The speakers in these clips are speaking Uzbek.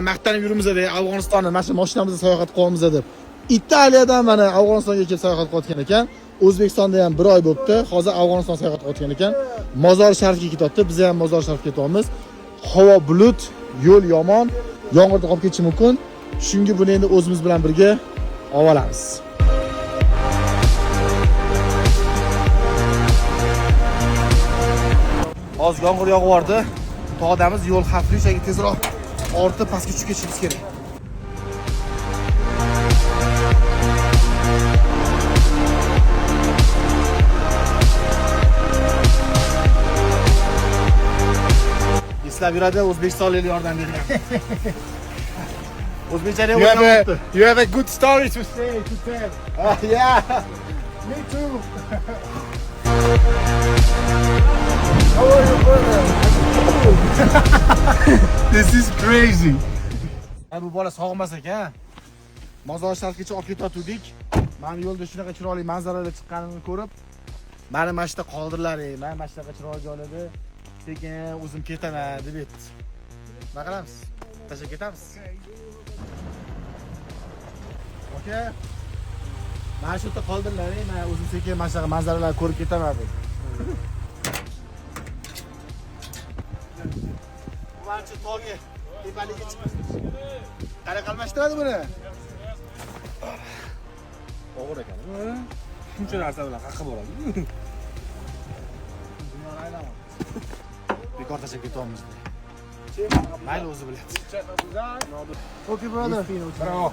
Maqtanib yurimiz edi, Afg'onistonni mana shu mashinamizda sayohat qilamiz deb. Italiyadan mana Afg'onistonga kelib sayohat qilayotgan ekan. O'zbekistonda ham 1 oy bo'libdi. Hozir Afg'oniston sayohat qilayotgan ekan. Mozor Sharifga ketyapti. Biz ham Mozor Sharifga ketyapmiz. Havo bulut, yo'l yomon, yomg'irda qolib ketishi mumkin. Shunga buni endi o'zimiz bilan birga olamiz. Hozir yomg'ir yog'yapti. Tog'damiz, yo'l xavfli, shunga tezroq ortib pastga tushib ketishimiz kerak. Eslab yuradi, o'zbekistonlik yordam bergan. O'zbekchada o'rganmoqda. You have a good story to say, to tell. Yeah. Me too. How are you, brother? This is crazy. Bu bola sog'mas ekan. Mozor Sharifgacha olib ketayotdik. Men yo'lda shunaqa chiroyli manzaralar chiqqanini ko'rib, meni mana shunda qoldirlaring. Men mana shunaqa chiroyli joylarda sekin o'zim ketaman deb aytdi. Nima qilamiz? Tashlab ketamiz. Okay. Mana shu yerda qoldirlaring. Men o'zim sekin mana shunaqa manzaralarni ko'rib ketaman deb. Manchi tog'i tepaliga chiqib. Qara qalmashtiradi buni. Og'ir ekan. Shuncha narsa bilan haqi bo'ladi. Dunyoni aylanib. Bekor tashlab ketyapmiz. Mayli o'zi biladi. Okay, brother. Bravo.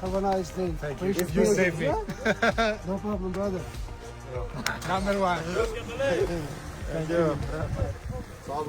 Have a nice day. Thank you. You save me. No problem, brother. Number 1. Thank you. Sağ ol.